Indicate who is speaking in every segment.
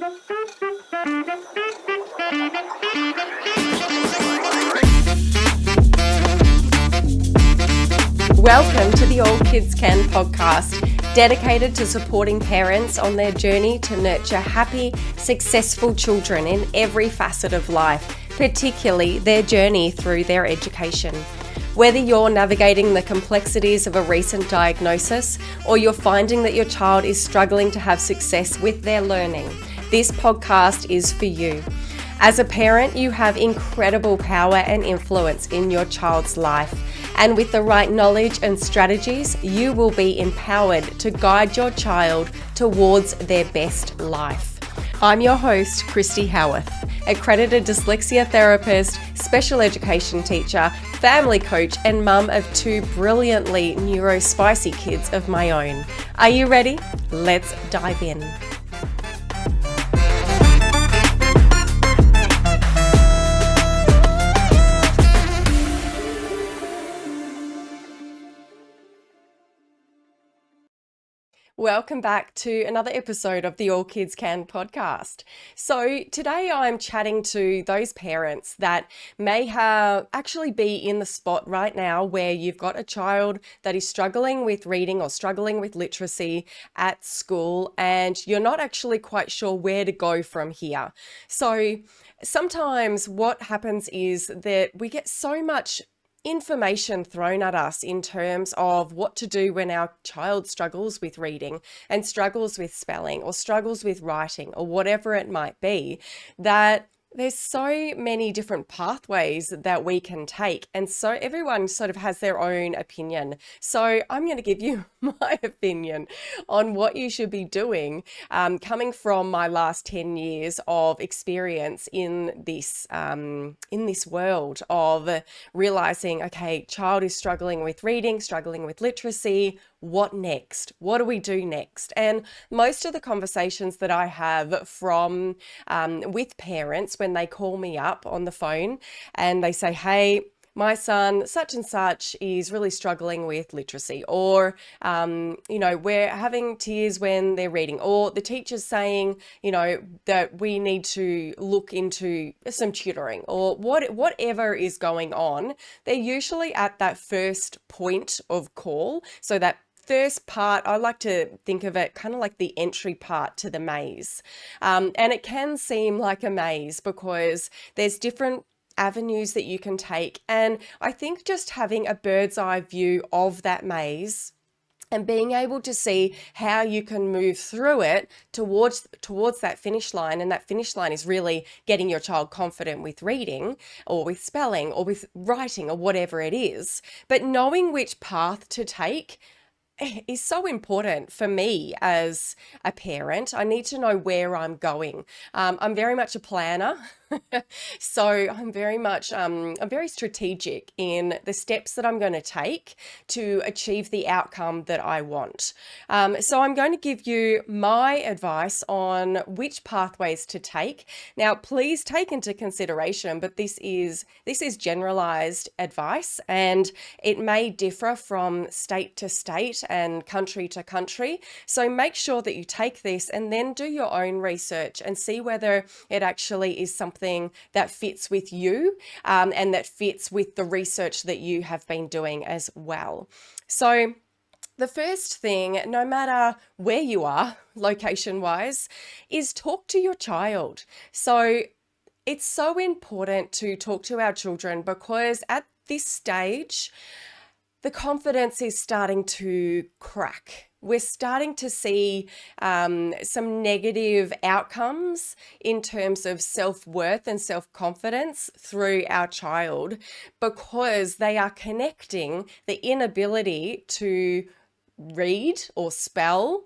Speaker 1: Welcome to the All Kids Can podcast, dedicated to supporting parents on their journey to nurture happy, successful children in every facet of life, particularly their journey through their education. Whether you're navigating the complexities of a recent diagnosis or you're finding that your child is struggling to have success with their learning, this podcast is for you. As a parent, you have incredible power and influence in your child's life. And with the right knowledge and strategies, you will be empowered to guide your child towards their best life. I'm your host, Christy Howarth, accredited dyslexia therapist, special education teacher, family coach, and mum of two brilliantly neurospicy kids of my own. Are you ready? Let's dive in. Welcome back to another episode of the All Kids Can podcast. So today I'm chatting to those parents that may actually be in the spot right now where you've got a child that is struggling with reading or struggling with literacy at school and you're not actually quite sure where to go from here. So sometimes what happens is that we get so much information thrown at us in terms of what to do when our child struggles with reading and struggles with spelling or struggles with writing or whatever it might be, that there's so many different pathways that we can take. And so everyone sort of has their own opinion. So I'm going to give you my opinion on what you should be doing, coming from my last 10 years of experience in this world of realizing, okay, child is struggling with reading, struggling with literacy. What next? What do we do next? And most of the conversations that I have from with parents when they call me up on the phone and they say, hey, my son such and such is really struggling with literacy, or we're having tears when they're reading, or the teacher's saying that we need to look into some tutoring, or whatever is going on. They're usually at that first point of call. So that first part, I like to think of it kind of like the entry part to the maze. And it can seem like a maze because there's different avenues that you can take. And I think just having a bird's eye view of that maze and being able to see how you can move through it towards that finish line. And that finish line is really getting your child confident with reading or with spelling or with writing or whatever it is. But knowing which path to take is so important for me as a parent. I need to know where I'm going. I'm very much a planner. So I'm very strategic in the steps that I'm going to take to achieve the outcome that I want. So I'm going to give you my advice on which pathways to take. Now, please take into consideration, but this is generalized advice and it may differ from state to state and country to country. So make sure that you take this and then do your own research and see whether it actually is something that fits with you and that fits with the research that you have been doing as well. So the first thing, no matter where you are, location-wise, is talk to your child. So it's so important to talk to our children because at this stage, the confidence is starting to crack. We're starting to see some negative outcomes in terms of self-worth and self-confidence through our child because they are connecting the inability to read or spell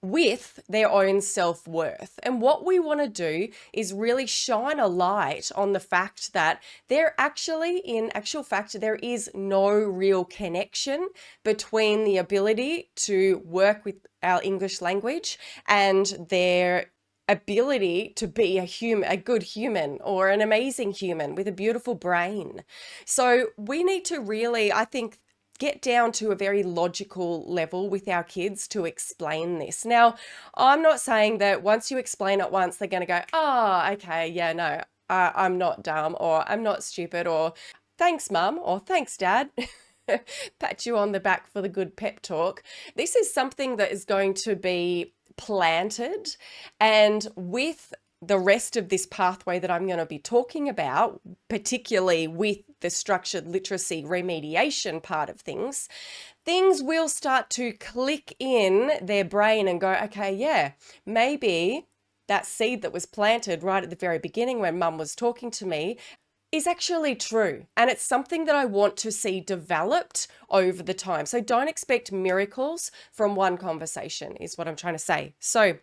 Speaker 1: with their own self-worth. And what we want to do is really shine a light on the fact that in actual fact, there is no real connection between the ability to work with our English language and their ability to be a good human or an amazing human with a beautiful brain. So we need to really, I think, get down to a very logical level with our kids to explain this. Now, I'm not saying that once you explain it once, they're going to go, oh, okay, yeah, no, I'm not dumb, or I'm not stupid, or thanks, mum, or thanks, dad. Pat you on the back for the good pep talk. This is something that is going to be planted, and with the rest of this pathway that I'm going to be talking about, particularly with the structured literacy remediation part of things, things will start to click in their brain and go, okay, yeah, maybe that seed that was planted right at the very beginning when mum was talking to me is actually true. And it's something that I want to see developed over the time. So don't expect miracles from one conversation, is what I'm trying to say. So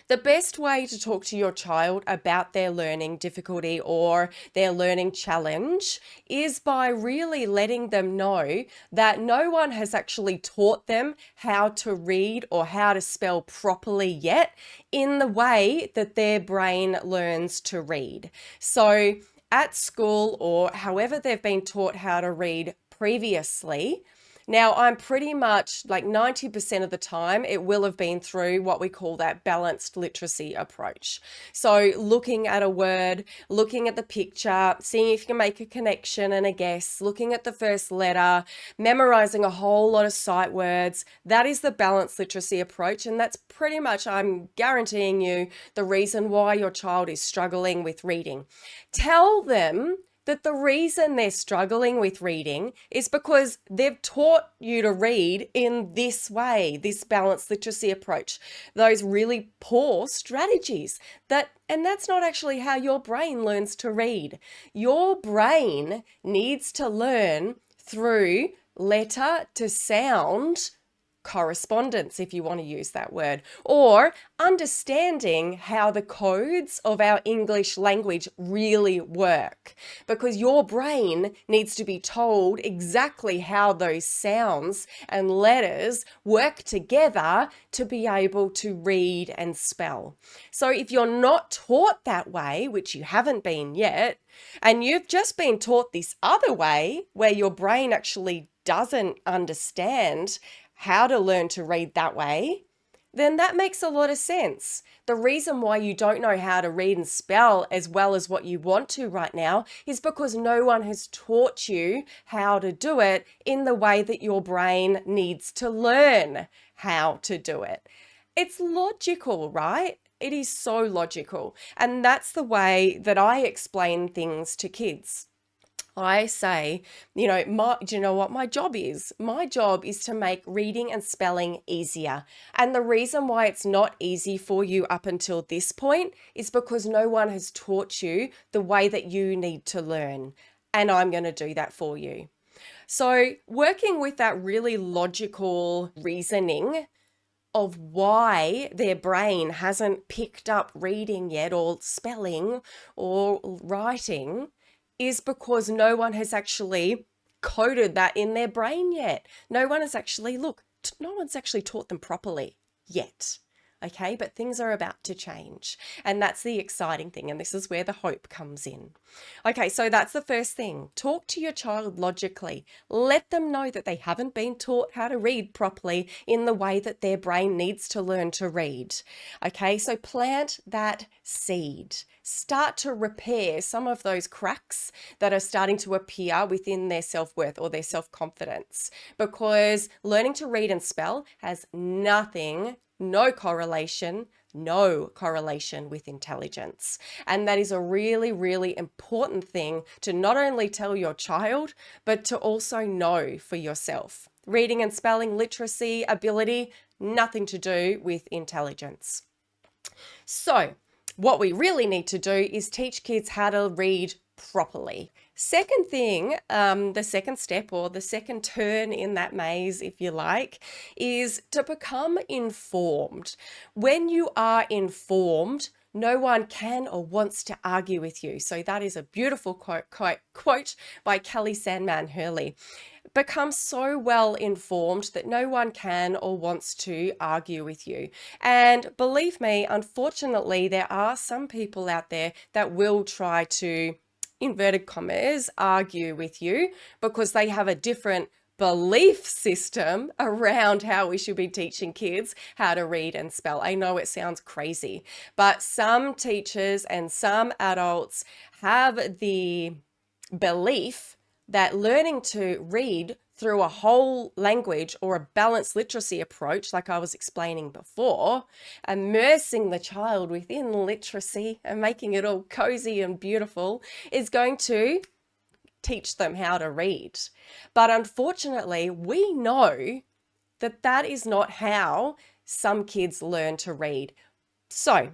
Speaker 1: the best way to talk to your child about their learning difficulty or their learning challenge is by really letting them know that no one has actually taught them how to read or how to spell properly yet in the way that their brain learns to read. So at school, or however they've been taught how to read previously, now, I'm pretty much like 90% of the time, it will have been through what we call that balanced literacy approach. So looking at a word, looking at the picture, seeing if you can make a connection and a guess, looking at the first letter, memorizing a whole lot of sight words. That is the balanced literacy approach. And that's pretty much, I'm guaranteeing you, the reason why your child is struggling with reading. Tell them that the reason they're struggling with reading is because they've taught you to read in this way, this balanced literacy approach, those really poor strategies and that's not actually how your brain learns to read. Your brain needs to learn through letter to sound correspondence, if you want to use that word, or understanding how the codes of our English language really work, because your brain needs to be told exactly how those sounds and letters work together to be able to read and spell. So if you're not taught that way, which you haven't been yet, and you've just been taught this other way where your brain actually doesn't understand how to learn to read that way, then that makes a lot of sense. The reason why you don't know how to read and spell as well as what you want to right now is because no one has taught you how to do it in the way that your brain needs to learn how to do it. It's logical, right? It is so logical. And that's the way that I explain things to kids. I say, do you know what my job is? My job is to make reading and spelling easier. And the reason why it's not easy for you up until this point is because no one has taught you the way that you need to learn. And I'm going to do that for you. So working with that really logical reasoning of why their brain hasn't picked up reading yet, or spelling or writing, is because no one has actually coded that in their brain yet. No one has actually, no one's actually taught them properly yet. Okay, but things are about to change. And that's the exciting thing. And this is where the hope comes in. Okay, so that's the first thing. Talk to your child logically. Let them know that they haven't been taught how to read properly in the way that their brain needs to learn to read. Okay, so plant that seed. Start to repair some of those cracks that are starting to appear within their self-worth or their self-confidence, because learning to read and spell has no correlation with intelligence. And that is a really, really important thing to not only tell your child, but to also know for yourself. Reading and spelling literacy ability, nothing to do with intelligence. So what we really need to do is teach kids how to read properly. Second thing, the second step, or the second turn in that maze, if you like, is to become informed. When you are informed, no one can or wants to argue with you. So that is a beautiful quote by Kelly Sandman Hurley. Become so well informed that no one can or wants to argue with you. And believe me, unfortunately, there are some people out there that will try to, inverted commas, argue with you because they have a different belief system around how we should be teaching kids how to read and spell. I know it sounds crazy, but some teachers and some adults have the belief that learning to read through a whole language or a balanced literacy approach, like I was explaining before, immersing the child within literacy and making it all cozy and beautiful, is going to teach them how to read. But unfortunately, we know that that is not how some kids learn to read. So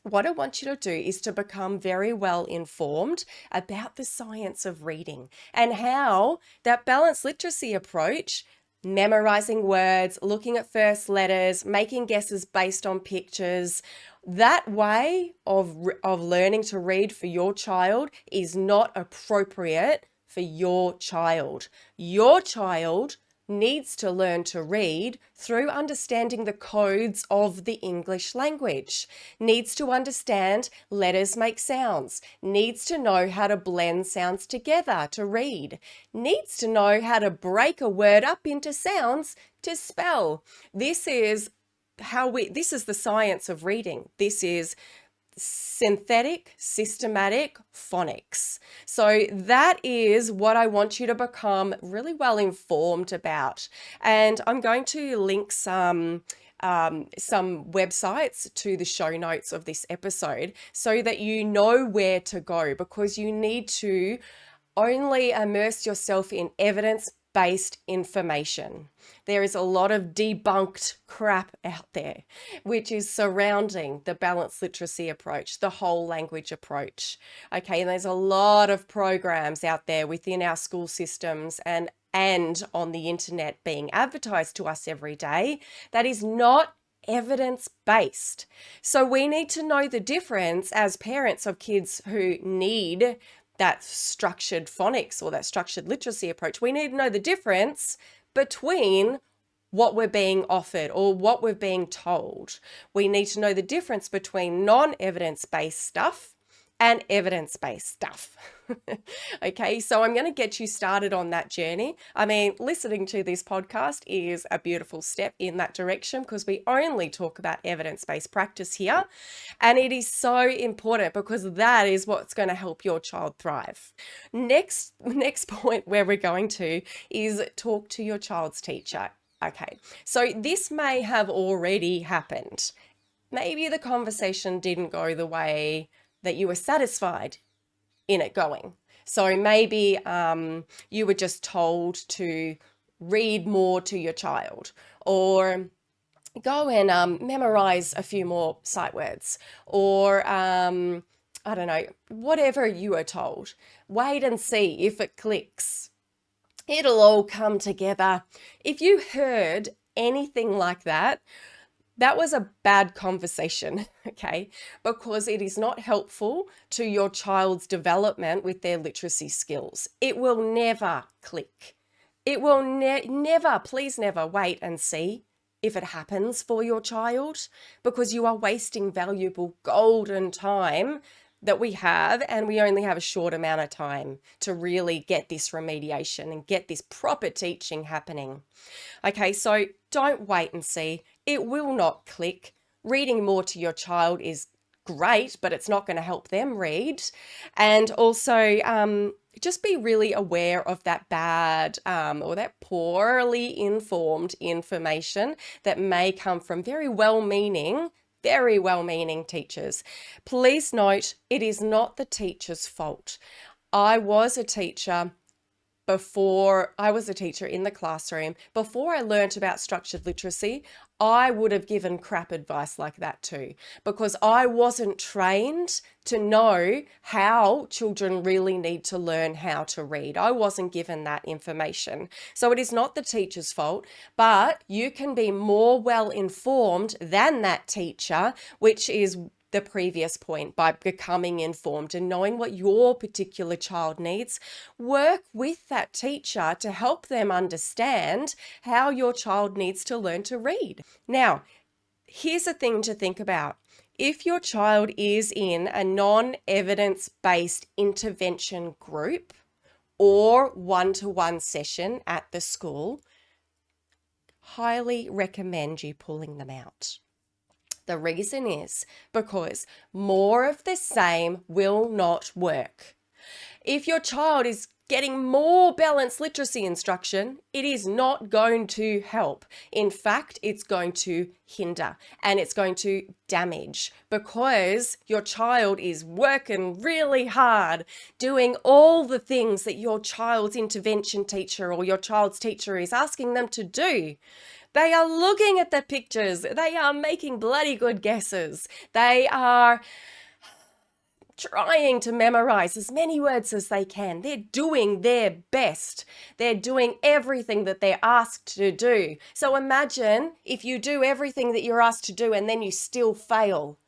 Speaker 1: what I want you to do is to become very well informed about the science of reading and how that balanced literacy approach, memorizing words, looking at first letters, making guesses based on pictures, that way of learning to read for your child is not appropriate for your child. Your child needs to learn to read through understanding the codes of the English language, needs to understand letters make sounds, needs to know how to blend sounds together to read, needs to know how to break a word up into sounds to spell. This is the science of reading. This is synthetic, systematic phonics. So that is what I want you to become really well informed about. And I'm going to link some websites to the show notes of this episode so that you know where to go, because you need to only immerse yourself in evidence-based information. There is a lot of debunked crap out there, which is surrounding the balanced literacy approach, the whole language approach. Okay, and there's a lot of programs out there within our school systems and on the internet being advertised to us every day that is not evidence-based. So we need to know the difference as parents of kids who need that structured phonics or that structured literacy approach. We need to know the difference between what we're being offered or what we're being told. We need to know the difference between non-evidence-based stuff and evidence-based stuff. Okay, so I'm going to get you started on that journey. I mean, listening to this podcast is a beautiful step in that direction because we only talk about evidence-based practice here. And it is so important because that is what's going to help your child thrive. Next point where we're going to is talk to your child's teacher. Okay, so this may have already happened. Maybe the conversation didn't go the way that you were satisfied in it going. So maybe you were just told to read more to your child, or go and memorize a few more sight words, or I don't know, whatever you were told. Wait and see if it clicks. It'll all come together. If you heard anything like that, that was a bad conversation, okay? Because it is not helpful to your child's development with their literacy skills. It will never click. It will never, please never wait and see if it happens for your child, because you are wasting valuable golden time that we have, and we only have a short amount of time to really get this remediation and get this proper teaching happening. Okay, so don't wait and see. It will not click. Reading more to your child is great, but it's not going to help them read. And also, just be really aware of that bad or that poorly informed information that may come from very well-meaning teachers. Please note, it is not the teacher's fault. I was a teacher in the classroom. Before I learnt about structured literacy, I would have given crap advice like that too, because I wasn't trained to know how children really need to learn how to read. I wasn't given that information. So it is not the teacher's fault, but you can be more well informed than that teacher, which is the previous point, by becoming informed and knowing what your particular child needs. Work with that teacher to help them understand how your child needs to learn to read. Now, here's a thing to think about. If your child is in a non-evidence-based intervention group, or one-to-one session at the school, highly recommend you pulling them out. The reason is because more of the same will not work. If your child is getting more balanced literacy instruction, it is not going to help. In fact, it's going to hinder and it's going to damage, because your child is working really hard, doing all the things that your child's intervention teacher or your child's teacher is asking them to do. They are looking at the pictures. They are making bloody good guesses. They are trying to memorize as many words as they can. They're doing their best. They're doing everything that they're asked to do. So imagine if you do everything that you're asked to do and then you still fail.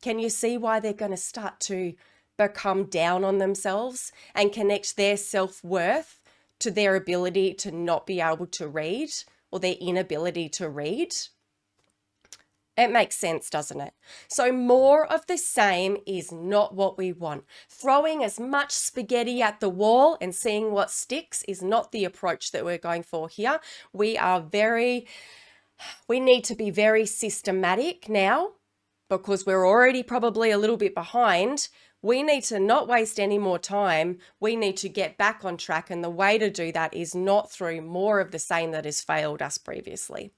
Speaker 1: Can you see why they're going to start to become down on themselves and connect their self-worth to their ability to not be able to read or their inability to read? It makes sense, doesn't it? So more of the same is not what we want. Throwing as much spaghetti at the wall and seeing what sticks is not the approach that we're going for here. We need to be very systematic now, because we're already probably a little bit behind. We need to not waste any more time. We need to get back on track. And the way to do that is not through more of the same that has failed us previously.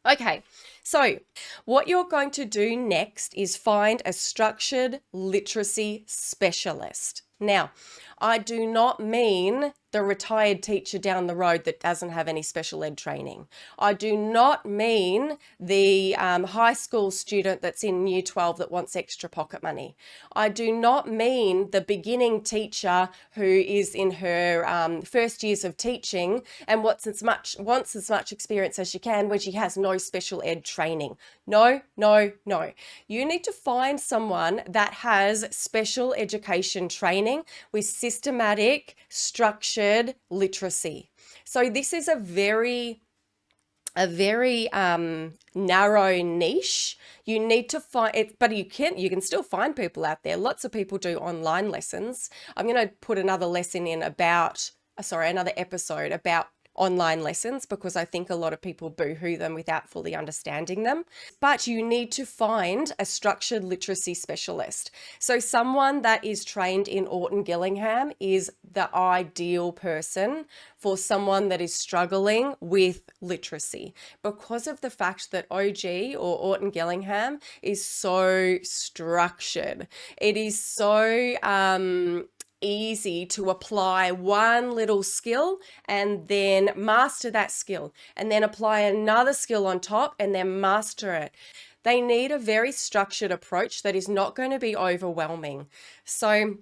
Speaker 1: Okay, so what you're going to do next is find a structured literacy specialist. Now, I do not mean the retired teacher down the road that doesn't have any special ed training. I do not mean the high school student that's in year 12 that wants extra pocket money. I do not mean the beginning teacher who is in her first years of teaching and wants as much experience as she can when she has no special ed training. No, no, no. You need to find someone that has special education training with systematic, structured literacy. So this is a very narrow niche. You need to find it, but you can still find people out there. Lots of people do online lessons. I'm going to put another episode about online lessons, because I think a lot of people boohoo them without fully understanding them. But you need to find a structured literacy specialist. So someone that is trained in Orton Gillingham is the ideal person for someone that is struggling with literacy, because of the fact that OG or Orton Gillingham is so structured. It is so easy to apply one little skill and then master that skill, and then apply another skill on top and then master it. They need a very structured approach that is not going to be overwhelming. So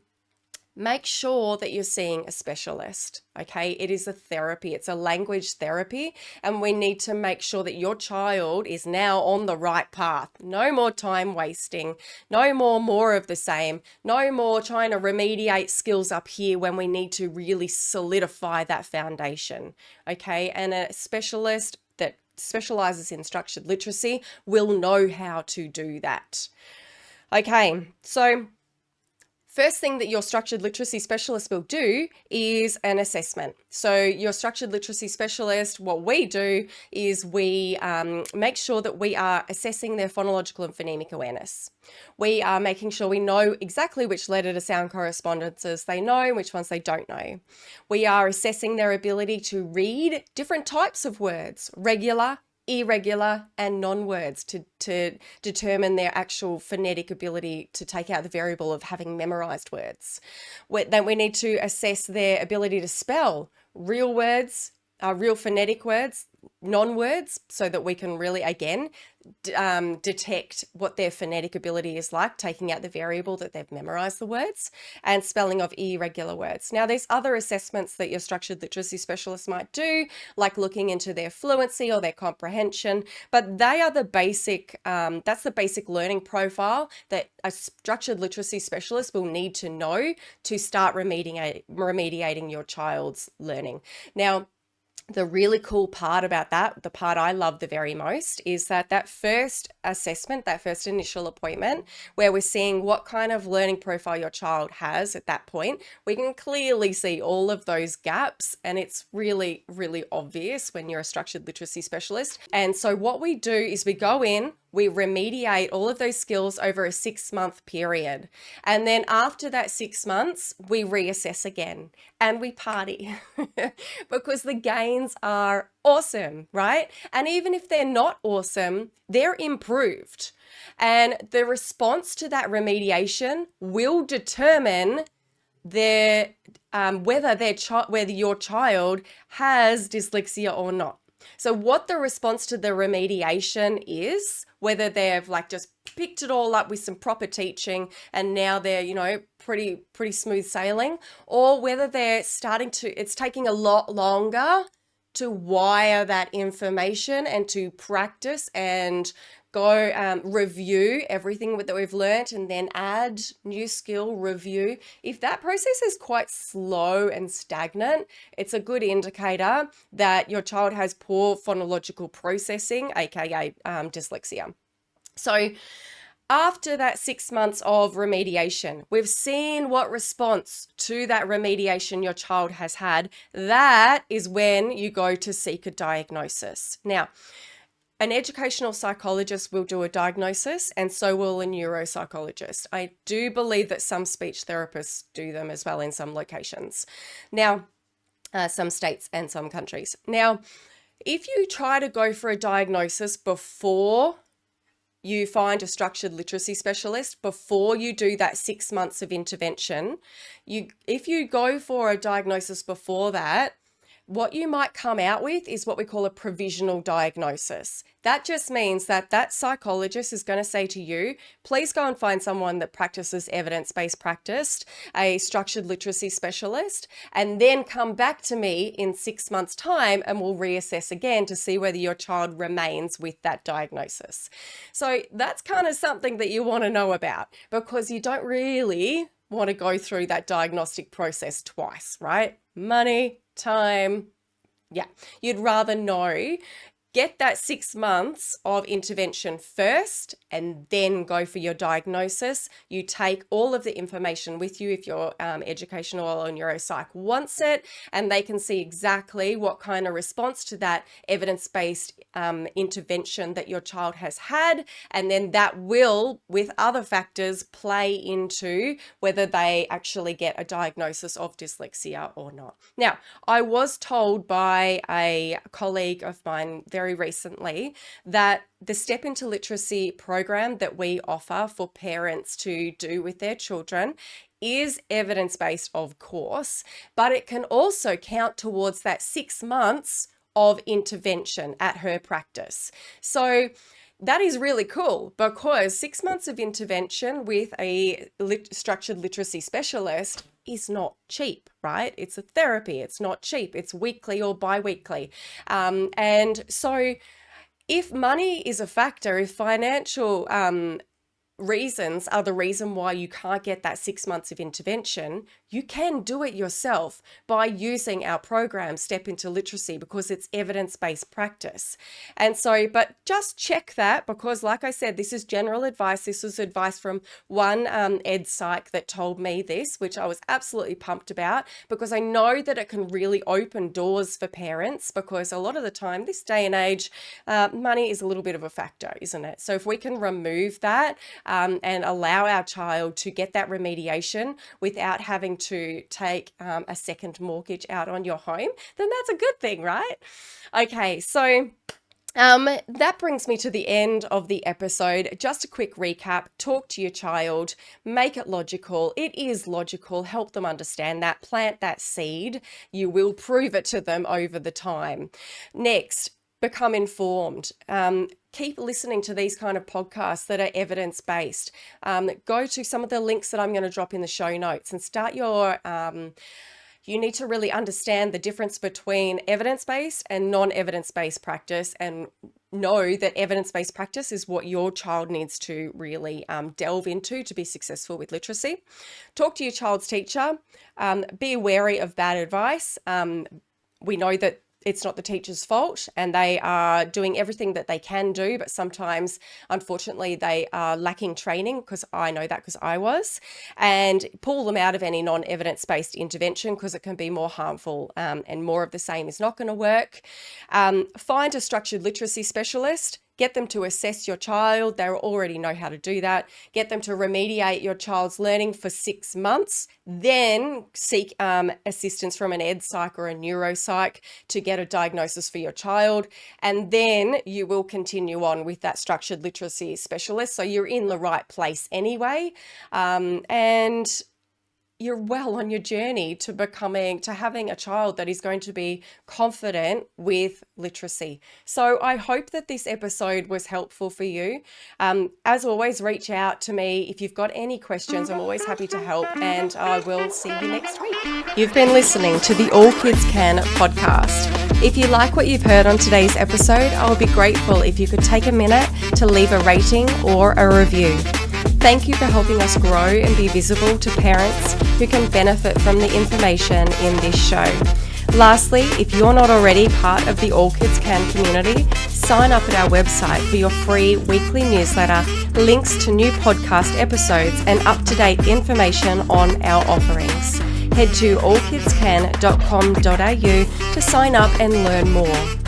Speaker 1: make sure that you're seeing a specialist, okay? It is a therapy. It's a language therapy, and we need to make sure that your child is now on the right path. No more time wasting, no more of the same, no more trying to remediate skills up here when we need to really solidify that foundation, okay? And a specialist that specializes in structured literacy will know how to do that. Okay, so first thing that your structured literacy specialist will do is an assessment. So your structured literacy specialist, what we do is we make sure that we are assessing their phonological and phonemic awareness. We are making sure we know exactly which letter to sound correspondences they know, which ones they don't know. We are assessing their ability to read different types of words, regular, irregular, and non-words, to determine their actual phonetic ability to take out the variable of having memorized words. Then we need to assess their ability to spell real words, real phonetic words, non-words, so that we can really, again, detect what their phonetic ability is like, taking out the variable that they've memorized the words, and spelling of irregular words. Now, there's other assessments that your structured literacy specialist might do, like looking into their fluency or their comprehension, but they are the basic, that's the basic learning profile that a structured literacy specialist will need to know to start remediating your child's learning. Now, the really cool part about that, the part I love the very most, is that that first assessment, that first initial appointment, where we're seeing what kind of learning profile your child has at that point, we can clearly see all of those gaps. And it's really, really obvious when you're a structured literacy specialist. And so what we do is we go in, we remediate all of those skills over a 6-month period. And then after that 6 months, we reassess again and we party because the gains are awesome, right? And even if they're not awesome, they're improved. And the response to that remediation will determine their whether your child has dyslexia or not. So what the response to the remediation is, whether they've like just picked it all up with some proper teaching and now they're, pretty smooth sailing, or whether they're it's taking a lot longer to wire that information and to practice and go review everything that we've learnt and then add new skill review. If that process is quite slow and stagnant, it's a good indicator that your child has poor phonological processing, aka dyslexia. So after that 6 months of remediation, we've seen what response to that remediation your child has had. That is when you go to seek a diagnosis. Now, an educational psychologist will do a diagnosis, and so will a neuropsychologist. I do believe that some speech therapists do them as well in some locations. Now, some states and some countries. Now, if you try to go for a diagnosis before you find a structured literacy specialist, before you do that 6 months of intervention, if you go for a diagnosis before that, what you might come out with is what we call a provisional diagnosis. That just means that that psychologist is going to say to you, please go and find someone that practices evidence-based practice, a structured literacy specialist, and then come back to me in 6 months' time and we'll reassess again to see whether your child remains with that diagnosis. So that's kind of something that you want to know about, because you don't really want to go through that diagnostic process twice, right? Money, time. Yeah, you'd rather know, get that 6 months of intervention first and then go for your diagnosis. You take all of the information with you if your educational or neuropsych wants it, and they can see exactly what kind of response to that evidence-based intervention that your child has had. And then that will, with other factors, play into whether they actually get a diagnosis of dyslexia or not. Now, I was told by a colleague of mine very recently that the Step into Literacy program that we offer for parents to do with their children is evidence-based, of course, but it can also count towards that 6 months of intervention at her practice. So that is really cool, because 6 months of intervention with a structured literacy specialist is not cheap, right? It's a therapy. It's not cheap. It's weekly or bi-weekly. And so if money is a factor, if financial reasons are the reason why you can't get that 6 months of intervention, you can do it yourself by using our program, Step into Literacy, because it's evidence-based practice. And so, but just check that, because like I said, this is general advice. This was advice from one ed psych that told me this, which I was absolutely pumped about, because I know that it can really open doors for parents, because a lot of the time, this day and age, money is a little bit of a factor, isn't it? So if we can remove that, and allow our child to get that remediation without having to take a second mortgage out on your home, then that's a good thing, right? Okay, so that brings me to the end of the episode. Just a quick recap: talk to your child, make it logical. It is logical. Help them understand that. Plant that seed. You will prove it to them over the time. Next, become informed. Keep listening to these kind of podcasts that are evidence-based. Go to some of the links that I'm going to drop in the show notes and start your, you need to really understand the difference between evidence-based and non-evidence-based practice, and know that evidence-based practice is what your child needs to really delve into to be successful with literacy. Talk to your child's teacher. Be wary of bad advice. We know that it's not the teacher's fault and they are doing everything that they can do, but sometimes, unfortunately, they are lacking training, because I know that because I was, and pull them out of any non-evidence-based intervention because it can be more harmful, and more of the same is not going to work. Find a structured literacy specialist. Get them to assess your child. They already know how to do that. Get them to remediate your child's learning for 6 months. Then seek assistance from an ed psych or a neuropsych to get a diagnosis for your child. And then you will continue on with that structured literacy specialist. So you're in the right place anyway. And you're well on your journey to having a child that is going to be confident with literacy. So I hope that this episode was helpful for you. As always, reach out to me if you've got any questions. I'm always happy to help, and I will see you next week. You've been listening to the All Kids Can podcast. If you like what you've heard on today's episode, I would be grateful if you could take a minute to leave a rating or a review. Thank you for helping us grow and be visible to parents who can benefit from the information in this show. Lastly, if you're not already part of the All Kids Can community, sign up at our website for your free weekly newsletter, links to new podcast episodes, and up-to-date information on our offerings. Head to allkidscan.com.au to sign up and learn more.